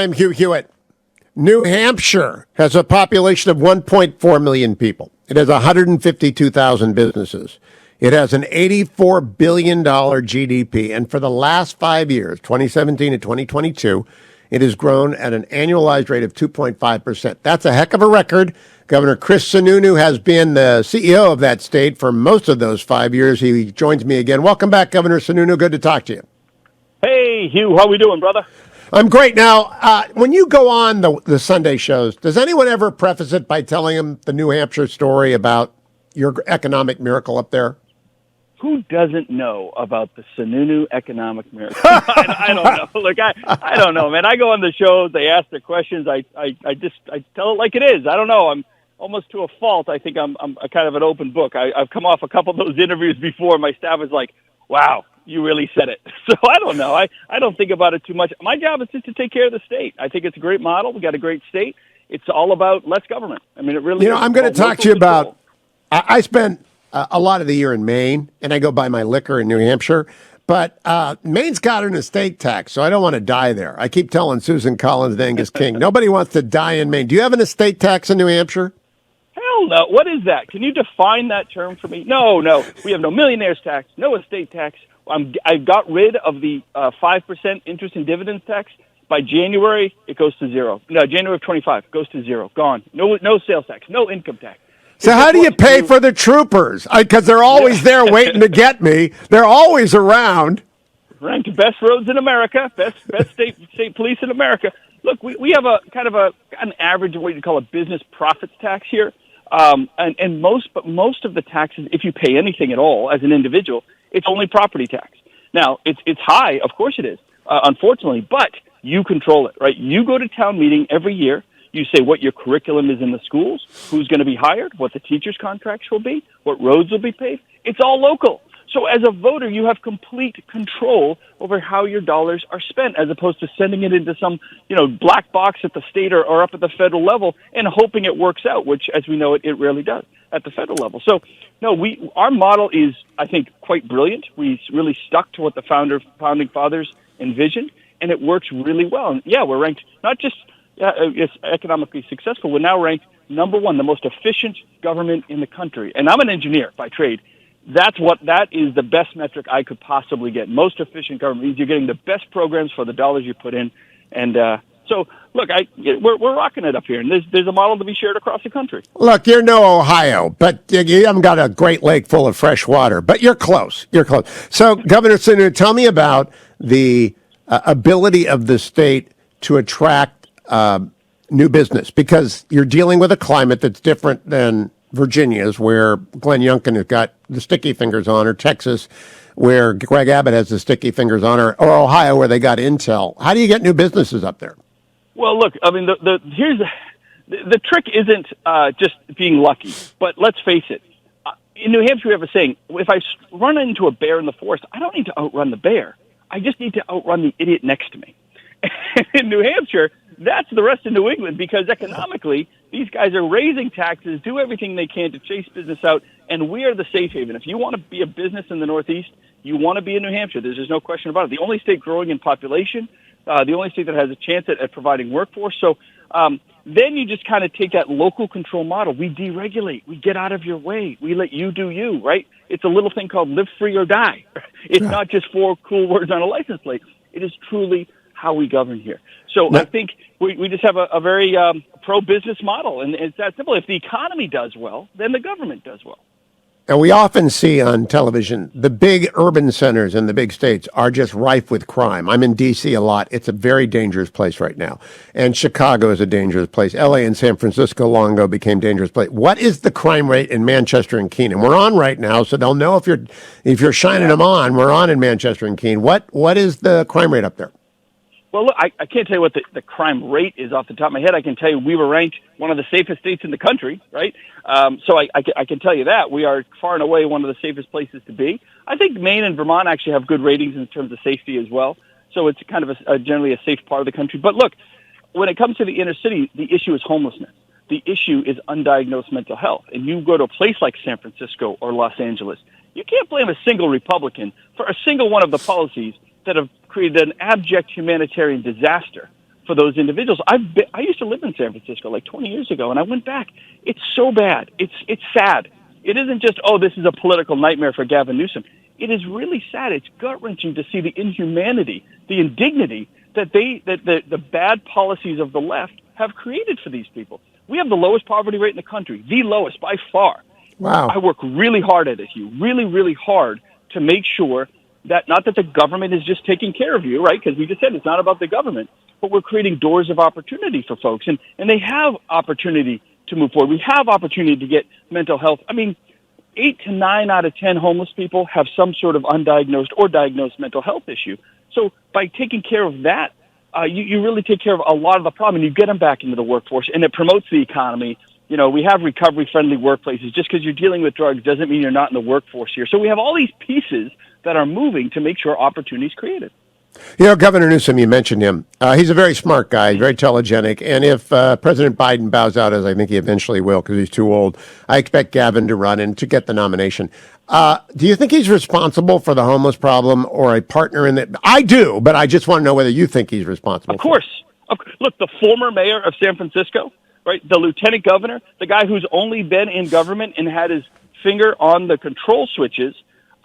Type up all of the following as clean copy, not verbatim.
I'm Hugh Hewitt. New Hampshire has a population of 1.4 million people. It has 152,000 businesses. It has an $84 billion GDP. And for the last 5 years, 2017 to 2022, it has grown at an annualized rate of 2.5%. That's a heck of a record. Governor Chris Sununu has been the CEO of that state for most of those 5 years. He joins me again. Welcome back, Governor Sununu. Good to talk to you. Hey, Hugh. How we doing, brother? I'm great. Now, when you go on the Sunday shows, does anyone ever preface it by telling them the New Hampshire story about your economic miracle up there? Who doesn't know about the Sununu economic miracle? I don't know. Look, I don't know, man. I go on the shows. They ask the questions. I tell it like it is. I don't know. I'm almost to a fault. I think I'm a kind of an open book. I've come off a couple of those interviews before. My staff is like, wow, you really said it. So I don't know. I don't think about it too much. My job is just to take care of the state. I think it's a great model. We got a great state. It's all about less government. I mean, it really is. I'm going to talk to you about, I spent a lot of the year in Maine, and I go buy my liquor in New Hampshire. But Maine's got an estate tax, so I don't want to die there. I keep telling Susan Collins and Angus King, nobody wants to die in Maine. Do you have an estate tax in New Hampshire? Hell no. What is that? Can you define that term for me? No. We have no millionaire's tax, no estate tax. I got rid of the 5% interest and dividends tax. By January, it goes to zero. No, January of 25 goes to zero. Gone. No sales tax. No income tax. So how do you pay for the troopers? Because they're always there waiting to get me. They're always around. Ranked best roads in America, best state police in America. Look, we have a kind of an average of what you call a business profits tax here. And most of the taxes, if you pay anything at all as an individual, it's only property tax. Now, it's high, of course it is, unfortunately, but you control it, right? You go to town meeting every year. You say what your curriculum is in the schools, who's going to be hired, what the teachers' contracts will be, what roads will be paved. It's all local. So as a voter, you have complete control over how your dollars are spent, as opposed to sending it into some, black box at the state or up at the federal level and hoping it works out, which, as we know, it rarely does at the federal level. So, no, our model is, I think, quite brilliant. We really stuck to what the founding fathers envisioned, and it works really well. And yeah, we're ranked not just it's economically successful. We're now ranked number one, the most efficient government in the country. And I'm an engineer by trade. That is the best metric I could possibly get. Most efficient government means you're getting the best programs for the dollars you put in. And so, look, we're rocking it up here, and there's a model to be shared across the country. Look, you're no Ohio, but you haven't got a Great Lake full of fresh water, but you're close. You're close. So, Governor Sununu, tell me about the ability of the state to attract new business, because you're dealing with a climate that's different than Virginia's, where Glenn Youngkin has got the sticky fingers on, or Texas, where Greg Abbott has the sticky fingers on, or Ohio, where they got Intel. How do you get new businesses up there? Well, look, I mean, the trick isn't just being lucky, but let's face it. In New Hampshire, we have a saying: if I run into a bear in the forest, I don't need to outrun the bear. I just need to outrun the idiot next to me. In New Hampshire, that's the rest of New England, because economically, these guys are raising taxes, do everything they can to chase business out, and we are the safe haven. If you want to be a business in the Northeast, you want to be in New Hampshire. There's no question about it. The only state growing in population, the only state that has a chance at providing workforce. So then you just kind of take that local control model. We deregulate. We get out of your way. We let you do you, right? It's a little thing called live free or die. It's not just four cool words on a license plate. It is truly how we govern here. So I think we just have a very pro-business model, and it's that simple. If the economy does well, then the government does well. And we often see on television, the big urban centers in the big states are just rife with crime. I'm in D.C. a lot. It's a very dangerous place right now. And Chicago is a dangerous place. L.A. and San Francisco long ago became dangerous place. What is the crime rate in Manchester and Keene? We're on right now, so they'll know if you're shining them on. We're on in Manchester and Keene. What is the crime rate up there? Well, look, I can't tell you what the crime rate is off the top of my head. I can tell you we were ranked one of the safest states in the country, right? So I can tell you that. We are far and away one of the safest places to be. I think Maine and Vermont actually have good ratings in terms of safety as well. So it's kind of generally a safe part of the country. But look, when it comes to the inner city, the issue is homelessness. The issue is undiagnosed mental health. And you go to a place like San Francisco or Los Angeles, you can't blame a single Republican for a single one of the policies that have created an abject humanitarian disaster for those individuals. I used to live in San Francisco like 20 years ago, and I went back. It's so bad. It's sad. It isn't just, oh, this is a political nightmare for Gavin Newsom. It is really sad. It's gut-wrenching to see the inhumanity, the indignity that the bad policies of the left have created for these people. We have the lowest poverty rate in the country, the lowest by far. Wow. I work really hard at it, Hugh, really, really hard to make sure that not that the government is just taking care of you, right? Because we just said it's not about the government, but we're creating doors of opportunity for folks. And they have opportunity to move forward. We have opportunity to get mental health. I mean, 8 to 9 out of 10 homeless people have some sort of undiagnosed or diagnosed mental health issue. So by taking care of that, you really take care of a lot of the problem, and you get them back into the workforce, and it promotes the economy. You know, we have recovery-friendly workplaces. Just because you're dealing with drugs doesn't mean you're not in the workforce here. So we have all these pieces that are moving to make sure opportunities created. You know, Governor Newsom, you mentioned him. He's a very smart guy, very telegenic. And if President Biden bows out, as I think he eventually will because he's too old, I expect Gavin to run and to get the nomination. Do you think he's responsible for the homeless problem or a partner in that? I do, but I just want to know whether you think he's responsible. Of course. Look, the former mayor of San Francisco, right, the lieutenant governor, the guy who's only been in government and had his finger on the control switches,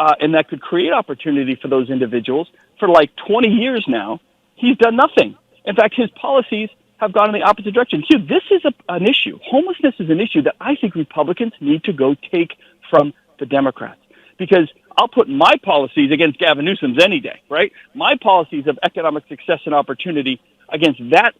and that could create opportunity for those individuals for like 20 years now, he's done nothing. In fact, his policies have gone in the opposite direction. Hugh, this is an issue. Homelessness is an issue that I think Republicans need to go take from the Democrats. Because I'll put my policies against Gavin Newsom's any day, right? My policies of economic success and opportunity against that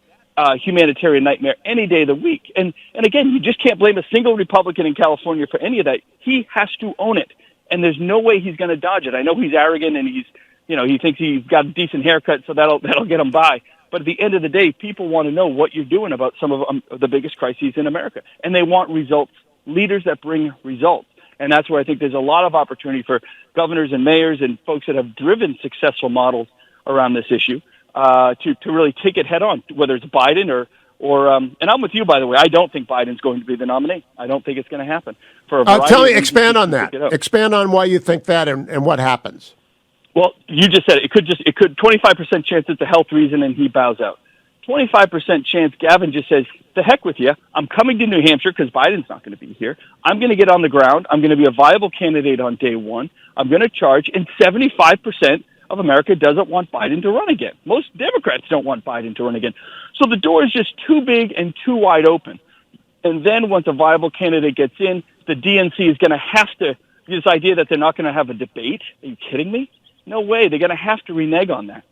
humanitarian nightmare any day of the week. And again, you just can't blame a single Republican in California for any of that. He has to own it. And there's no way he's going to dodge it. I know he's arrogant and he thinks he's got a decent haircut, so that'll get him by. But at the end of the day, people want to know what you're doing about some of the biggest crises in America. And they want results, leaders that bring results. And that's where I think there's a lot of opportunity for governors and mayors and folks that have driven successful models around this issue to really take it head on, whether it's Biden or and I'm with you, by the way. I don't think Biden's going to be the nominee. I don't think it's going to happen. For a variety tell me, of expand on reasons. that. Expand on why you think that and what happens. Well, you just said it. It could 25% chance it's a health reason and he bows out. 25% chance Gavin just says, the heck with you. I'm coming to New Hampshire because Biden's not going to be here. I'm going to get on the ground. I'm going to be a viable candidate on day one. I'm going to charge. And 75% of America doesn't want Biden to run again. Most Democrats don't want Biden to run again. So the door is just too big and too wide open. And then once a viable candidate gets in, the DNC is going to have to, this idea that they're not going to have a debate. Are you kidding me? No way. They're going to have to renege on that.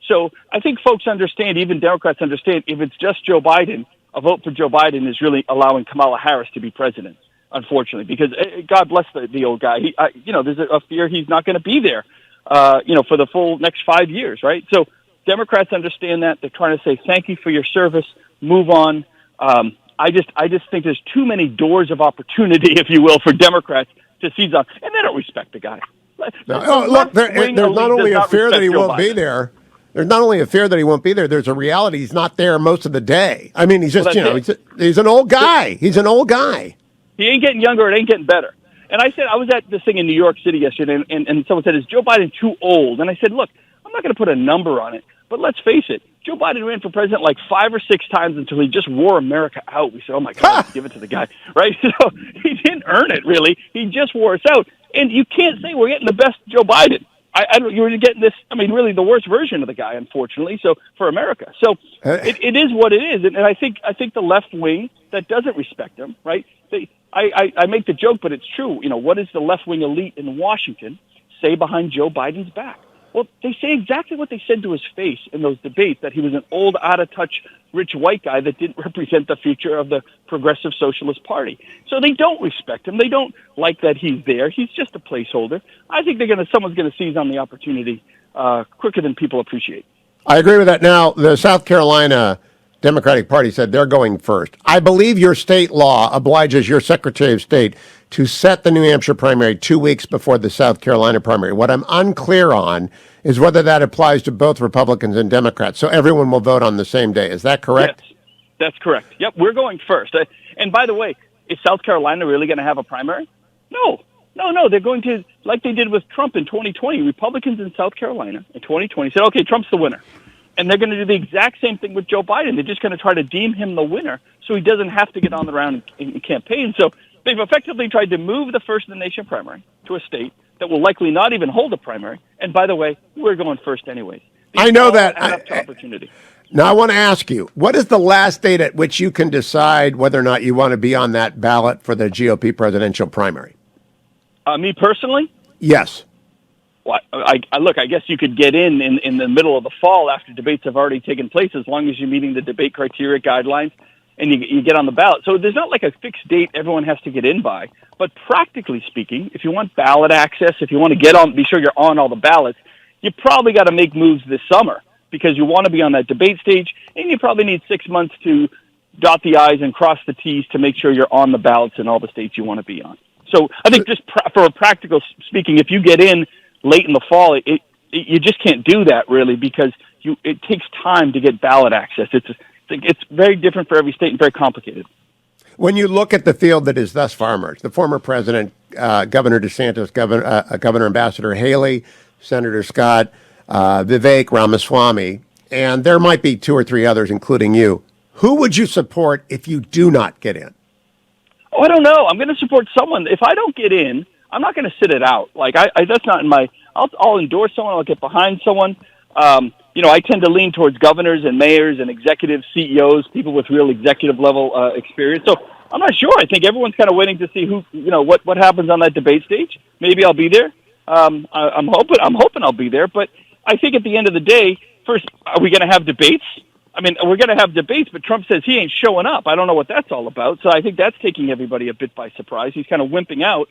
So I think folks understand, even Democrats understand, if it's just Joe Biden, a vote for Joe Biden is really allowing Kamala Harris to be president, unfortunately, because God bless the old guy. There's a fear he's not going to be there, for the full next 5 years, right? So Democrats understand that. They're trying to say, thank you for your service, move on. I just think there's too many doors of opportunity, if you will, for Democrats to seize on, and they don't respect the guy. Look, there's not only a fear that he won't be there. There's not only a fear that he won't be there. There's a reality he's not there most of the day. I mean, he's just, he's an old guy. He's an old guy. He ain't getting younger. It ain't getting better. And I said, I was at this thing in New York City yesterday, and someone said, is Joe Biden too old? And I said, look, I'm not going to put a number on it, but let's face it. Joe Biden ran for president like 5 or 6 times until he just wore America out. We said, oh, my God, give it to the guy, right? So he didn't earn it, really. He just wore us out. And you can't say we're getting the best Joe Biden. You're getting this, really the worst version of the guy, unfortunately, so for America. So it is what it is. And I think the left wing that doesn't respect him, right? I make the joke, but it's true. What does the left wing elite in Washington say behind Joe Biden's back? Well, they say exactly what they said to his face in those debates, that he was an old, out-of-touch, rich white guy that didn't represent the future of the Progressive Socialist Party. So they don't respect him. They don't like that he's there. He's just a placeholder. I think someone's going to seize on the opportunity quicker than people appreciate. I agree with that. Now, the South Carolina Democratic Party said they're going first. I believe your state law obliges your Secretary of State to set the New Hampshire primary 2 weeks before the South Carolina primary. What I'm unclear on is whether that applies to both Republicans and Democrats. So everyone will vote on the same day. Is that correct? Yes, that's correct. Yep, we're going first. And by the way, is South Carolina really going to have a primary? No. They're going to, like they did with Trump in 2020. Republicans in South Carolina in 2020 said, okay, Trump's the winner. And they're going to do the exact same thing with Joe Biden. They're just going to try to deem him the winner so he doesn't have to get on the ground and campaign. So they've effectively tried to move the first-in-the-nation primary to a state that will likely not even hold a primary. And by the way, we're going first anyways. I know that. Add up to opportunity. Now, I want to ask you, what is the last date at which you can decide whether or not you want to be on that ballot for the GOP presidential primary? Me personally? Yes. Well, I guess you could get in the middle of the fall after debates have already taken place, as long as you're meeting the debate criteria guidelines and you get on the ballot. So there's not like a fixed date everyone has to get in by. But practically speaking, if you want ballot access, if you want to be sure you're on all the ballots, you probably got to make moves this summer because you want to be on that debate stage, and you probably need 6 months to dot the I's and cross the T's to make sure you're on the ballots in all the states you want to be on. So I think just for practical speaking, if you get in late in the fall, you just can't do that really because it takes time to get ballot access. It's very different for every state and very complicated. When you look at the field that is thus far emerged, the former president, Governor DeSantis, Governor Ambassador Haley, Senator Scott, Vivek Ramaswamy, and there might be 2 or 3 others, including you, who would you support if you do not get in? Oh, I don't know. I'm going to support someone. If I don't get in, I'm not going to sit it out. Like that's not in my. I'll endorse someone. I'll get behind someone. I tend to lean towards governors and mayors and executive CEOs, people with real executive level experience. So I'm not sure. I think everyone's kind of waiting to see what happens on that debate stage. Maybe I'll be there. I'm hoping I'll be there. But I think at the end of the day, first, are we going to have debates? I mean, we're going to have debates, but Trump says he ain't showing up. I don't know what that's all about. So I think that's taking everybody a bit by surprise. He's kind of wimping out.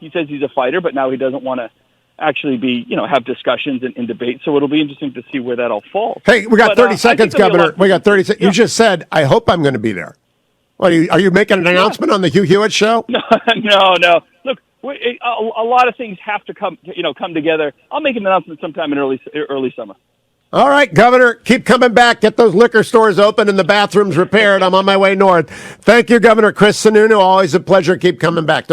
He says he's a fighter, but now he doesn't want to actually have discussions and debate. So it'll be interesting to see where that all falls. Hey, we got 30 seconds, Governor. We got 30 seconds. You just said, I hope I'm going to be there. What, are you making an announcement on the Hugh Hewitt show? No. Look, a lot of things have to come together. I'll make an announcement sometime in early summer. All right, Governor, keep coming back. Get those liquor stores open and the bathrooms repaired. I'm on my way north. Thank you, Governor Chris Sununu. Always a pleasure. Keep coming back.